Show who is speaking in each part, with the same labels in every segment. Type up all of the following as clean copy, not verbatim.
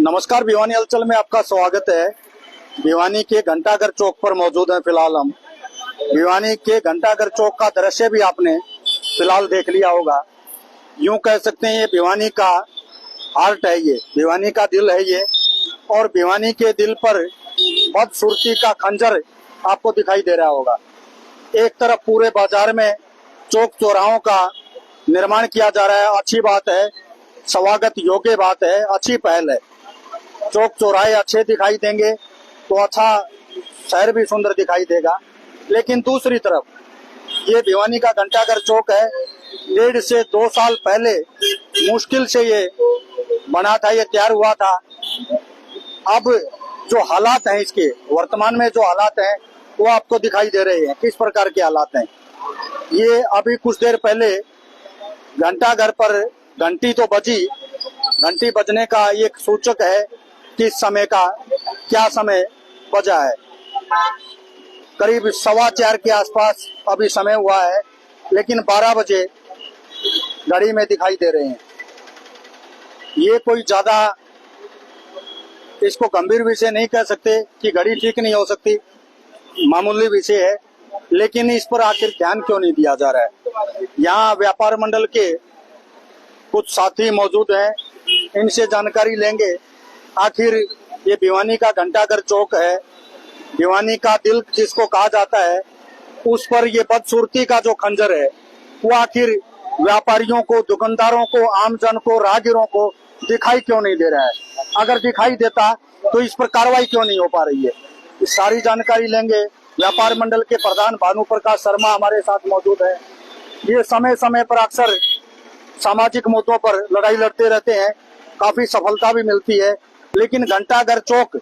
Speaker 1: नमस्कार, भिवानी हलचल में आपका स्वागत है। भिवानी के घंटाघर चौक पर मौजूद है। फिलहाल हम भिवानी के घंटाघर चौक का दृश्य भी आपने फिलहाल देख लिया होगा। यूं कह सकते हैं ये भिवानी का हार्ट है, ये भिवानी का दिल है ये। और भिवानी के दिल पर बदसूरती का खंजर आपको दिखाई दे रहा होगा। एक तरफ पूरे बाजार में चौक चौराहों का निर्माण किया जा रहा है, अच्छी बात है, स्वागत योग्य बात है, अच्छी पहल है। चौक चौराहे अच्छे दिखाई देंगे तो अच्छा शहर भी सुंदर दिखाई देगा। लेकिन दूसरी तरफ ये भिवानी का घंटाघर चौक है, 1.5 से 2 साल पहले मुश्किल से ये बना था, ये तैयार हुआ था। अब जो हालात हैं इसके, वर्तमान में जो हालात हैं वो आपको दिखाई दे रहे हैं। किस प्रकार के हालात हैं ये। अभी कुछ देर पहले घंटाघर पर घंटी तो बजी, घंटी बजने का एक सूचक है किस समय का क्या समय बजा है। करीब 4:15 के आसपास अभी समय हुआ है, लेकिन 12 बजे घड़ी में दिखाई दे रहे हैं। ये कोई ज्यादा इसको गंभीर विषय नहीं कह सकते कि घड़ी ठीक नहीं हो सकती, मामूली विषय है। लेकिन इस पर आखिर ध्यान क्यों नहीं दिया जा रहा है। यहाँ व्यापार मंडल के कुछ साथी मौजूद हैं, इनसे जानकारी लेंगे। आखिर ये भिवानी का घंटाघर चौक है, भिवानी का दिल जिसको कहा जाता है, उस पर ये बदसूरती का जो खंजर है वो आखिर व्यापारियों को, दुकानदारों को, आमजन को, राहगीरों को दिखाई क्यों नहीं दे रहा है। अगर दिखाई देता तो इस पर कार्रवाई क्यों नहीं हो पा रही है। इस सारी जानकारी लेंगे। व्यापार मंडल के प्रधान भानु प्रकाश शर्मा हमारे साथ मौजूद है। ये समय समय पर अक्सर सामाजिक मुद्दों पर लड़ाई लड़ते रहते हैं, काफी सफलता भी मिलती है। लेकिन घंटाघर चौक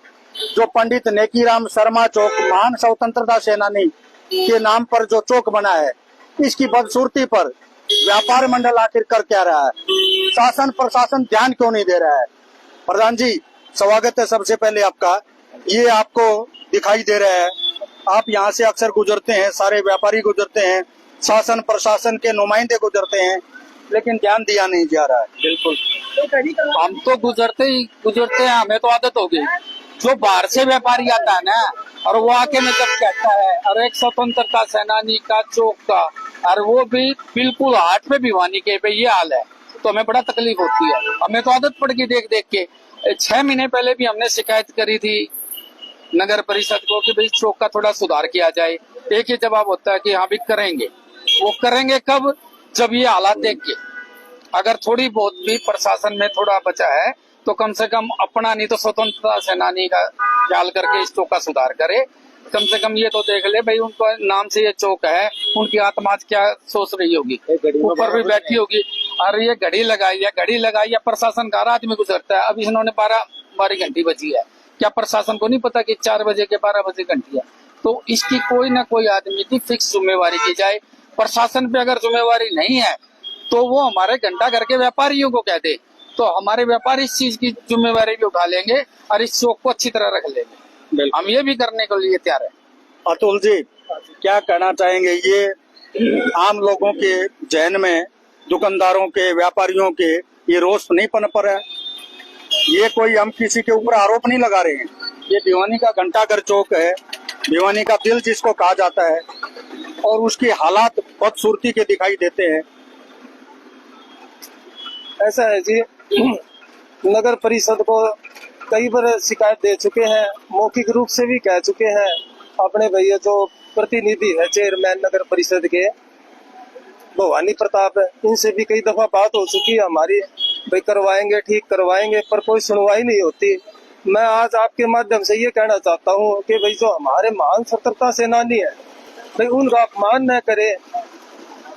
Speaker 1: जो पंडित नेकीराम शर्मा चौक, महान स्वतंत्रता सेनानी के नाम पर जो चौक बना है, इसकी बदसूरती पर व्यापार मंडल आखिर कर क्या रहा है, शासन प्रशासन ध्यान क्यों नहीं दे रहा है। प्रधान जी, स्वागत है सबसे पहले आपका। ये आपको दिखाई दे रहा है, आप यहाँ से अक्सर गुजरते हैं, सारे व्यापारी गुजरते हैं, शासन प्रशासन के नुमाइंदे गुजरते हैं, लेकिन ध्यान दिया नहीं जा रहा है।
Speaker 2: बिल्कुल, हम तो गुजरते हैं, हमें तो आदत हो गई। जो बाहर से व्यापारी आता है ना, और वो आके में जब कहता है और एक स्वतंत्रता सेनानी का चौक का, और वो भी बिल्कुल हाट पे भिवानी के पे ये हाल है, तो हमें बड़ा तकलीफ होती है। हमें तो आदत पड़ गई देख देख के। 6 महीने पहले भी हमने शिकायत करी थी नगर परिषद को कि भाई चौक का थोड़ा सुधार किया जाए। एक ही जवाब होता है कि हाँ भी करेंगे। वो करेंगे कब? जब ये हालात देख के। अगर थोड़ी बहुत भी प्रशासन में थोड़ा बचा है तो कम से कम अपना, नहीं तो स्वतंत्रता सेनानी का ख्याल करके इस चौक का सुधार करे। कम से कम ये तो देख ले भाई, उनको नाम से ये चौक है, उनकी आत्मा क्या सोच रही होगी, ऊपर भी बैठी होगी। और ये घड़ी लगाई है, प्रशासन का आदमी गुजरता है। अब इन्होंने 12 घंटी बजी है, क्या प्रशासन को नहीं पता कि 4 बजे के 12 बजे घंटी है। तो इसकी कोई ना कोई आदमी की फिक्स जिम्मेवारी की जाए। प्रशासन पे अगर जिम्मेवारी नहीं है तो वो हमारे घंटाघर के व्यापारियों को कह दे, तो हमारे व्यापारी इस चीज की जिम्मेवारी भी उठा लेंगे और इस चौक को अच्छी तरह रख लेंगे। हम ये भी करने के लिए तैयार है।
Speaker 1: अतुल जी, क्या कहना चाहेंगे। ये आम लोगों के जहन में, दुकानदारों के, व्यापारियों के ये रोष नहीं पनप रहा है। ये कोई हम किसी के ऊपर आरोप नहीं लगा रहे हैं। ये भिवानी का घंटाघर चौक है, भिवानी का दिल जिसको कहा जाता है, और उसके हालात बदसूरती के दिखाई देते हैं।
Speaker 3: ऐसा है जी, नगर परिषद को कई बार शिकायत दे चुके हैं, मौखिक रूप से भी कह चुके हैं। अपने भैया जो प्रतिनिधि है चेयरमैन नगर परिषद के, भवानी प्रताप, इनसे भी कई दफा बात हो चुकी है हमारी, भाई करवाएंगे, ठीक करवाएंगे, पर कोई सुनवाई नहीं होती। मैं आज आपके माध्यम से ये कहना चाहता हूँ कि भाई जो हमारे महान स्वतंत्रता सेनानी है, भाई उनका अपमान न करे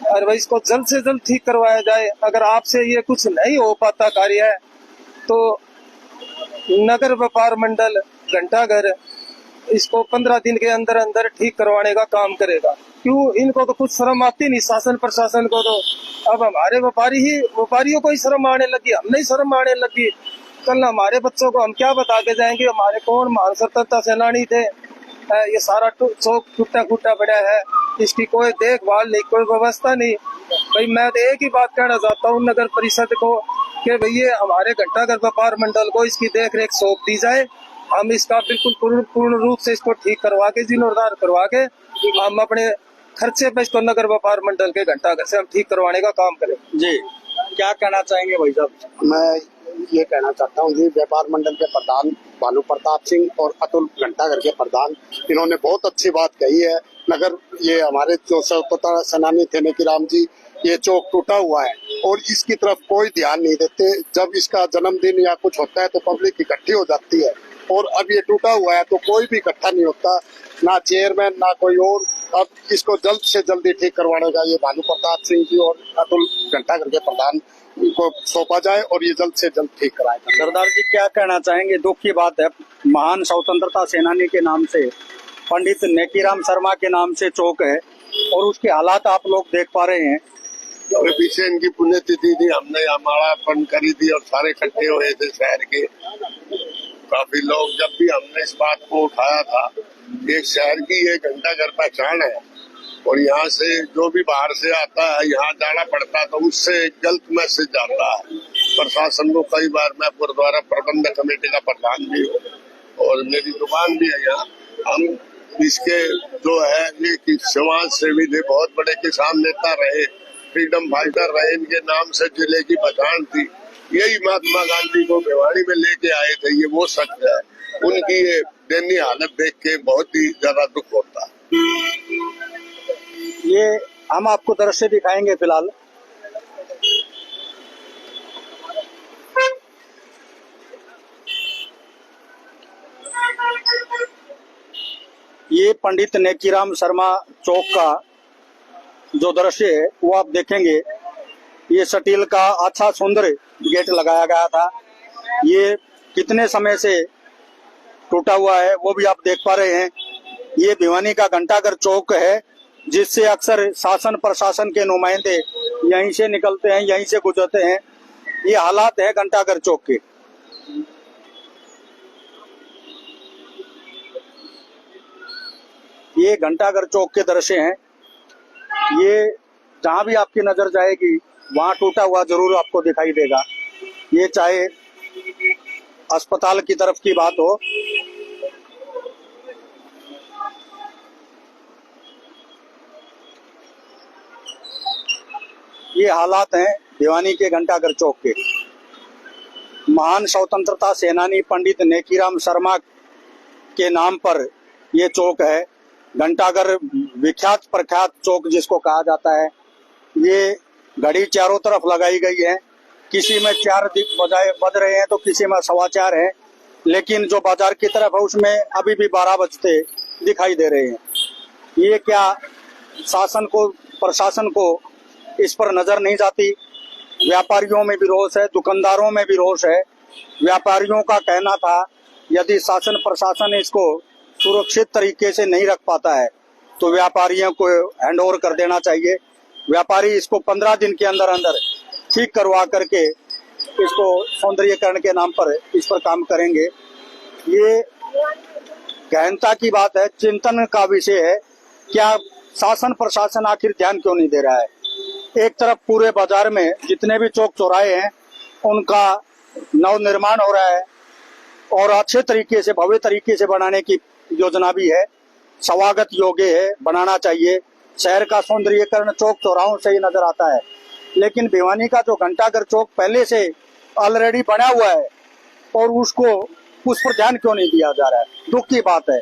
Speaker 3: और भाई इसको जल्द से जल्द ठीक करवाया जाए। अगर आपसे ये कुछ नहीं हो पाता कार्य तो नगर व्यापार मंडल घंटाघर इसको 15 दिन के अंदर अंदर ठीक करवाने का काम करेगा। क्यों? इनको तो कुछ शर्म आती नहीं, शासन प्रशासन को। तो अब हमारे व्यापारियों को ही शर्म आने लगी, हमने ही शर्म आने लगी। कल हमारे बच्चों को हम क्या बता के जाएंगे हमारे कौन महान स्वतंत्रता सेनानी थे। ये सारा चौक टूटा फूटा पड़ा है, इसकी कोई देखभाल नहीं, कोई व्यवस्था नहीं। भाई मैं तो एक ही बात कहना चाहता हूँ नगर परिषद को कि भैया हमारे घंटाघर व्यापार मंडल को इसकी देख रेख सौंप दी जाए। हम इसका बिल्कुल पूर्ण रूप से इसको ठीक करवा के, जीर्णोद्धार करवा के, हम अपने खर्चे पे इसको नगर व्यापार मंडल के घंटाघर से हम ठीक करवाने का काम करें।
Speaker 1: जी, क्या कहना चाहेंगे भाई साहब?
Speaker 4: मैं ये कहना चाहता हूँ जी, व्यापार मंडल के प्रधान भानु प्रताप सिंह और अतुल घंटाघर के प्रधान, इन्होंने बहुत अच्छी बात कही है। नगर ये हमारे जो स्वतंत्रता सेनानी थे नेकीराम जी, ये चौक टूटा हुआ है और इसकी तरफ कोई ध्यान नहीं देते। जब इसका जन्मदिन या कुछ होता है तो पब्लिक इकट्ठी हो जाती है, और अब ये टूटा हुआ है तो कोई भी इकट्ठा नहीं होता, ना चेयरमैन ना कोई और। अब इसको जल्द से जल्दी ठीक करवाने का ये भानु प्रताप सिंह जी और अतुल घंटाघर के प्रधान को सौंपा जाए और ये जल्द से जल्द ठीक कराया जाए।
Speaker 1: सरदार जी, क्या कहना चाहेंगे? दुख की बात है, महान स्वतंत्रता सेनानी के नाम से, पंडित नेकीराम शर्मा के नाम से चौक है और उसके हालात आप लोग देख पा रहे हैं।
Speaker 4: और पीछे इनकी पुण्यतिथि थी, हमने मालार्पण करी थी और सारे इकट्ठे हुए थे शहर के काफी लोग। जब भी हमने इस बात को उठाया था, एक शहर की ये घंटाघर पहचान है और यहाँ से जो भी बाहर से आता है यहाँ जाना पड़ता है तो उससे गलत मैसेज जाता है प्रशासन को। कई बार मैं गुरुद्वारा प्रबंधक कमेटी का प्रधान भी हूँ और मेरी दुकान भी है यहाँ। हम इसके जो है ये समाज सेवी थे, बहुत बड़े किसान नेता रहे, फ्रीडम फाइटर रहे, इनके नाम से जिले की पहचान थी। यही महात्मा गांधी को भिवानी में लेके आए थे, ये वो सच है। उनकी ये दयनीय हालत देख के बहुत ही ज्यादा दुख होता है।
Speaker 1: ये हम आपको दृश्य दिखाएंगे फिलहाल। ये पंडित नेकीराम शर्मा चौक का जो दृश्य है वो आप देखेंगे। ये स्टील का अच्छा सुंदर गेट लगाया गया था, ये कितने समय से टूटा हुआ है वो भी आप देख पा रहे हैं। ये भिवानी का घंटाघर चौक है जिससे अक्सर शासन प्रशासन के नुमाइंदे यहीं से निकलते हैं, यहीं से गुजरते हैं। ये हालात है घंटाघर चौक के। ये घंटाघर चौक के दृश्य हैं। ये जहां भी आपकी नजर जाएगी वहां टूटा हुआ जरूर आपको दिखाई देगा। ये चाहे अस्पताल की तरफ की बात हो, ये हालात हैं भिवानी के घंटाघर चौक के। महान स्वतंत्रता सेनानी पंडित नेकीराम शर्मा के नाम पर ये चौक है। घंटाघर विख्यात प्रख्यात चौक जिसको कहा जाता है। ये घड़ी चारों तरफ लगाई गई है, किसी में 4 बज रहे हैं तो किसी में 4:15 है, लेकिन जो बाजार की तरफ है उसमें अभी भी 12 बजते दिखाई दे रहे हैं। ये क्या शासन को प्रशासन को इस पर नजर नहीं जाती? व्यापारियों में भी रोष है, दुकानदारों में भी रोष है। व्यापारियों का कहना था यदि शासन प्रशासन इसको सुरक्षित तरीके से नहीं रख पाता है तो व्यापारियों को हैंड ओवर कर देना चाहिए। व्यापारी इसको 15 दिन के अंदर अंदर ठीक करवा करके इसको सौंदर्यीकरण के नाम पर इस पर काम करेंगे। ये गहनता की बात है, चिंतन का विषय है। क्या शासन प्रशासन आखिर ध्यान क्यों नहीं दे रहा है? एक तरफ पूरे बाजार में जितने भी चौक चौराहे हैं उनका नव निर्माण हो रहा है और अच्छे तरीके से भव्य तरीके से बनाने की योजना भी है, स्वागत योग्य है, बनाना चाहिए। शहर का सौंदर्यीकरण चौक चौराहों से ही नजर आता है, लेकिन भिवानी का जो घंटाघर चौक पहले से ऑलरेडी बना हुआ है और उस पर ध्यान क्यों नहीं दिया जा रहा है? दुख की बात है।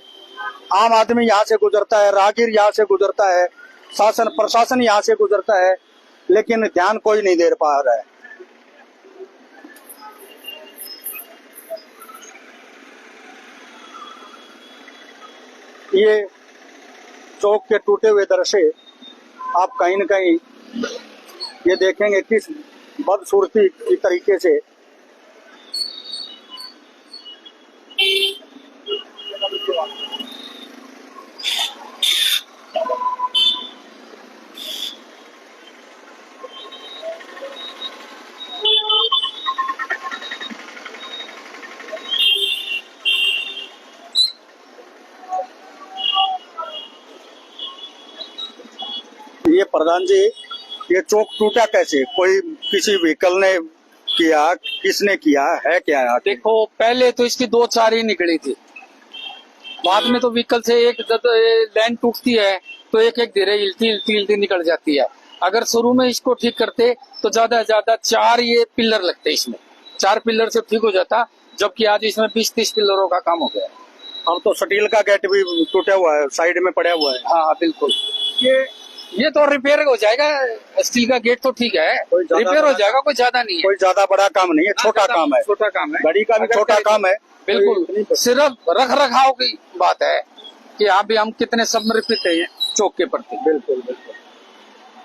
Speaker 1: आम आदमी यहाँ से गुजरता है, राहगीर यहाँ से गुजरता है, शासन प्रशासन यहाँ से गुजरता है, लेकिन ध्यान कोई नहीं दे पा रहा है। ये चौक के टूटे हुए दृश्य आप कहीं न कहीं ये देखेंगे किस बदसूरती की तरीके से ये प्रधान जी, ये चौक टूटा कैसे? कोई किसी व्हीकल ने किया, किसने किया है क्या है?
Speaker 2: देखो पहले तो इसकी 2-4 ही निकली थी, बाद में तो व्हीकल से एक जब लाइन टूटती है तो एक एक धीरे हिलती निकल जाती है। अगर शुरू में इसको ठीक करते तो ज्यादा से ज्यादा 4 ये पिलर लगते इसमें, 4 पिलर से ठीक हो जाता, जबकि आज इसमें 20-30 पिलरों का काम हो गया।
Speaker 1: अब तो स्टील का गेट भी टूटा हुआ है, साइड में पड़ा हुआ है।
Speaker 2: हाँ बिल्कुल, ये तो रिपेयर हो जाएगा, स्टील का गेट तो ठीक है,
Speaker 1: कोई ज्यादा
Speaker 2: रिपेयर हो
Speaker 1: बड़ा
Speaker 2: जाएगा, कोई ज्यादा नहीं है।
Speaker 1: कोई ज्यादा बड़ा काम नहीं है, छोटा काम है।
Speaker 2: छोटा काम है,
Speaker 1: गाड़ी का भी
Speaker 2: अगर
Speaker 1: छोटा
Speaker 2: करें तो-
Speaker 1: काम है।
Speaker 2: बिल्कुल, सिर्फ रख रखाव की बात है कि यहाँ भी हम कितने समर्पित हैं चौक के प्रति।
Speaker 1: बिल्कुल बिल्कुल।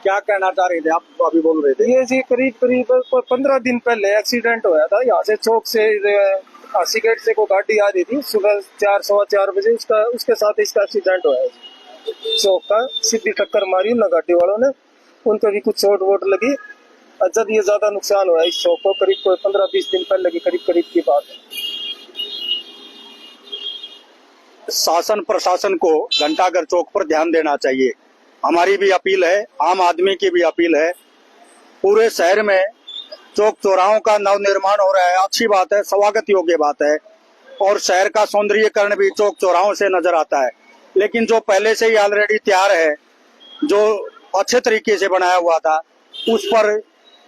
Speaker 1: क्या कहना चाह रहे थे आप, अभी बोल रहे थे?
Speaker 3: ये जी करीब करीब 15 दिन पहले एक्सीडेंट हुआ था यहाँ से चौक से, हासी गेट से कोई गाड़ी आ रही थी सुबह 4-4:15 बजे, उसके साथ इसका एक्सीडेंट हुआ है। चौक का सीधी टक्कर मारी ना गाड़ी वालों ने, उनको भी कुछ चोट वोट लगी। जब ये ज्यादा नुकसान हुआ इस चौक को, करीब कोई 15-20 दिन पहले की करीब की बात है।
Speaker 1: शासन प्रशासन को घंटाघर चौक पर ध्यान देना चाहिए, हमारी भी अपील है, आम आदमी की भी अपील है। पूरे शहर में चौक चौराहों का नव निर्माण हो रहा है, अच्छी बात है, स्वागत योग्य बात है, और शहर का सौंदर्यीकरण भी चौक चौराहों से नजर आता है। लेकिन जो पहले से ही ऑलरेडी तैयार है, जो अच्छे तरीके से बनाया हुआ था, उस पर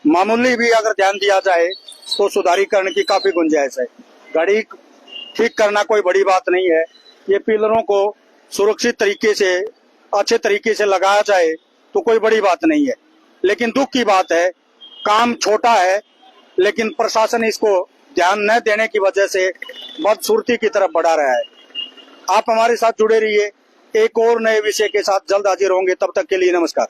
Speaker 1: मामूली भी अगर ध्यान दिया जाए तो सुधारीकरण की काफी गुंजाइश है। गाड़ी ठीक करना कोई बड़ी बात नहीं है, ये पिलरों को सुरक्षित तरीके से अच्छे तरीके से लगाया जाए तो कोई बड़ी बात नहीं है। लेकिन दुख की बात है, काम छोटा है लेकिन प्रशासन इसको ध्यान न देने की वजह से बदसूरती की तरफ बढ़ा रहा है। आप हमारे साथ जुड़े रहिए, एक और नए विषय के साथ जल्द हाजिर होंगे, तब तक के लिए नमस्कार।